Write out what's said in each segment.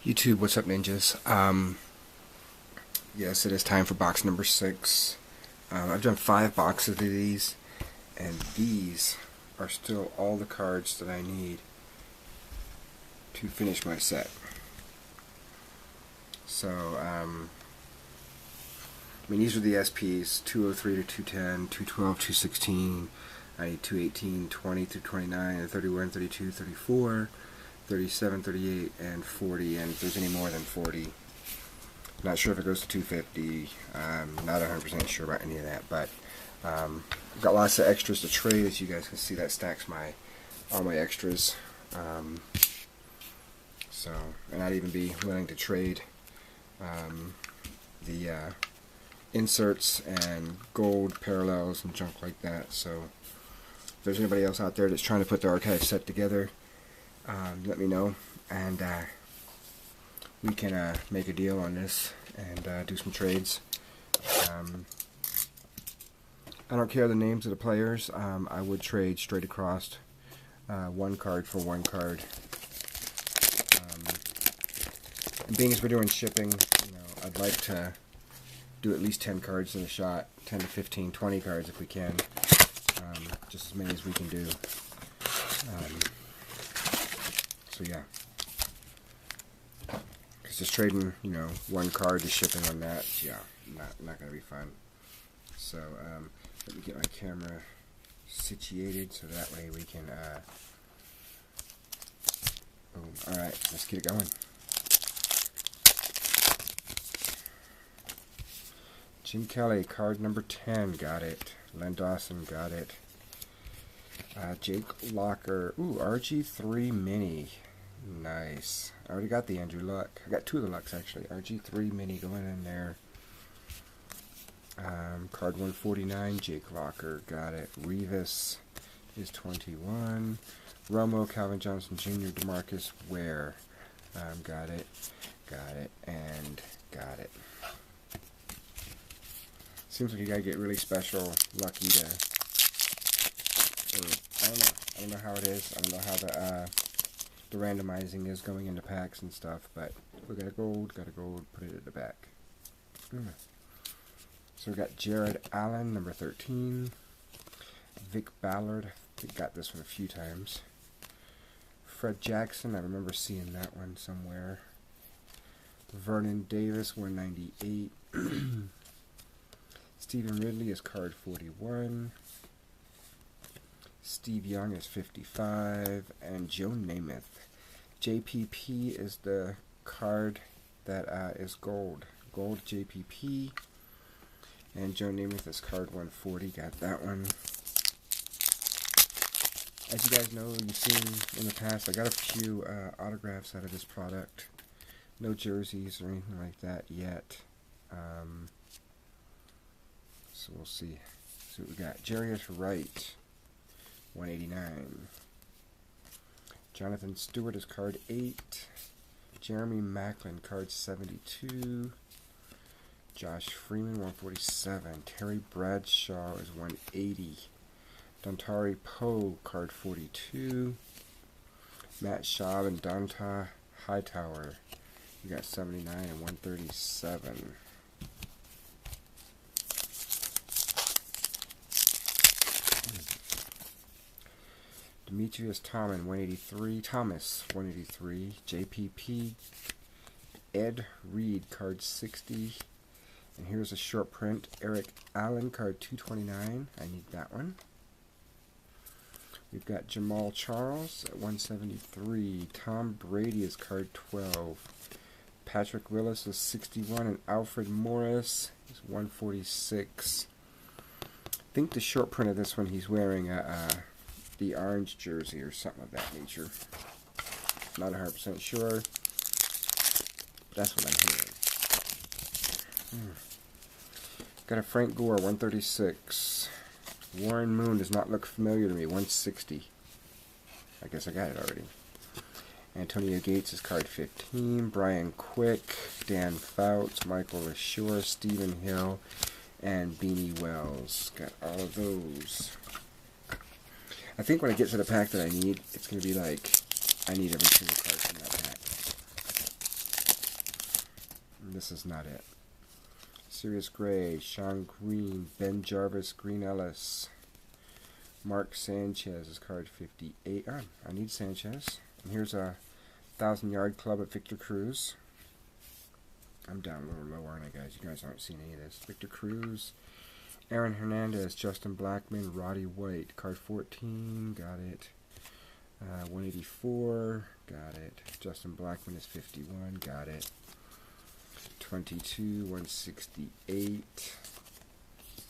YouTube, what's up, ninjas? Yes, it is time for box number 6. I've done 5 boxes of these, and these are still all the cards that I need to finish my set. So, I mean, these are the SPs, 203 to 210, 212, 216, I need 218, 20 through 29, and 31, 32, 34, 37, 38, and 40, and if there's any more than 40. Not sure if it goes to 250, not 100% sure about any of that, but I've got lots of extras to trade. As you guys can see, that stacks all my extras. And I'd even be willing to trade the inserts and gold parallels and junk like that. So if there's anybody else out there that's trying to put their archive set together, let me know, and we can make a deal on this and do some trades. I don't care the names of the players. I would trade straight across one card for one card. And being as we're doing shipping, I'd like to do at least 10 cards in a shot, 10 to 15, 20 cards if we can, just as many as we can do. So yeah, because just trading, one card to shipping on that, yeah, not gonna be fun. So let me get my camera situated so that way we can. Boom. All right, let's get it going. Jim Kelly, card number 10, got it. Len Dawson, got it. Jake Locker, ooh, RG3 Mini, nice. I already got the Andrew Luck. I got 2 of the Lucks actually. RG3 Mini going in there. Card 149, Jake Locker, got it. Revis is 21. Romo, Calvin Johnson Jr., DeMarcus Ware, got it, and got it. Seems like you gotta get really special, lucky to, or I don't know how it is. I don't know how the randomizing is going into packs and stuff, but we got a gold, put it at the back. So we got Jared Allen, number 13. Vic Ballard, we got this one a few times. Fred Jackson, I remember seeing that one somewhere. Vernon Davis, 198. Stephen Ridley is card 41. Steve Young is 55. And Joe Namath. JPP is the card that is gold. Gold JPP. And Joe Namath is card 140. Got that one. As you guys know, you've seen in the past, I got a few autographs out of this product. No jerseys or anything like that yet. So we'll see. So we got Jarius Wright, 189. Jonathan Stewart is card 8. Jeremy Macklin, card 72. Josh Freeman, 147. Terry Bradshaw is 180. Dontari Poe, card 42. Matt Schaub and Donta Hightower. You got 79 and 137. Demetrius Thomas, 183. JPP. Ed Reed, card 60. And here's a short print. Eric Allen, card 229. I need that one. We've got Jamal Charles at 173. Tom Brady is card 12. Patrick Willis is 61. And Alfred Morris is 146. I think the short print of this one, he's wearing the orange jersey or something of that nature. Not 100% sure. That's what I'm hearing. Got a Frank Gore, 136. Warren Moon does not look familiar to me, 160. I guess I got it already. Antonio Gates is card 15. Brian Quick, Dan Fouts, Michael LaSure, Stephen Hill, and Beanie Wells. Got all of those. I think when I get to the pack that I need, it's going to be like, I need every single card from that pack. this is not it. Sirius Gray, Sean Green, Ben Jarvis, Green Ellis, Mark Sanchez is card 58. Oh, I need Sanchez. And here's a 1,000-yard club at Victor Cruz. I'm down a little low, aren't I, guys? You guys aren't seeing any of this. Victor Cruz, Aaron Hernandez, Justin Blackman, Roddy White. Card 14, got it. 184, got it. Justin Blackman is 51, got it. 22, 168,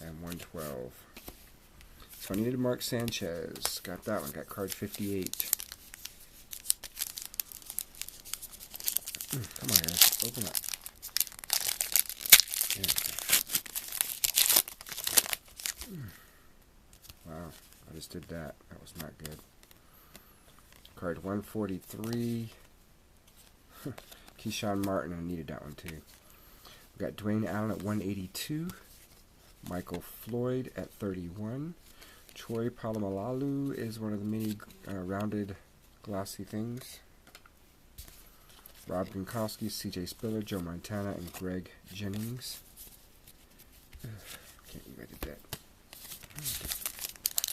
and 112. So I needed Mark Sanchez. Got that one. Got card 58. Come on, guys. Open up. Wow. I just did that. That was not good. Card 143. Keyshawn Martin. I needed that one too. We got Dwayne Allen at 182. Michael Floyd at 31. Troy Polamalu is one of the many rounded glossy things. Rob Gronkowski, CJ Spiller, Joe Montana, and Greg Jennings. Can't believe I did that.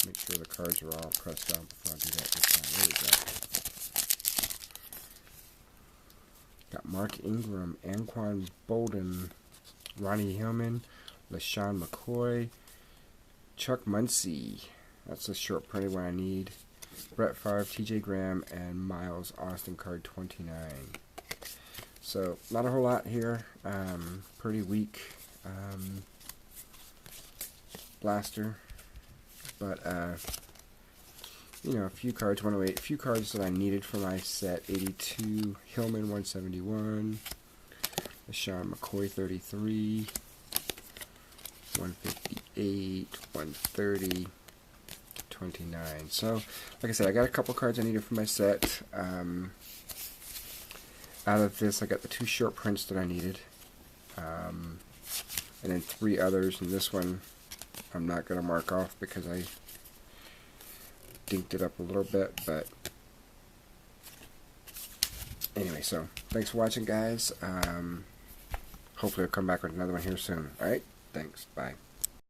Make sure the cards are all pressed down before I do that this time. There we go. Got Mark Ingram, Anquan Bolden, Ronnie Hillman, LaShawn McCoy, Chuck Muncie. That's a short printed one I need. Brett Favre, TJ Graham, and Miles Austin, card 29. So, not a whole lot here. Pretty weak blaster. But, you know, a few cards, 108. A few cards that I needed for my set. 82, Hillman, 171. LaShawn McCoy, 33. 158, 130, 29. So, like I said, I got a couple cards I needed for my set. Out of this, I got the 2 short prints that I needed. And then 3 others. And this one, I'm not going to mark off because I dinked it up a little bit. But anyway, so thanks for watching, guys. Hopefully I'll come back with another one here soon. Alright? Thanks. Bye.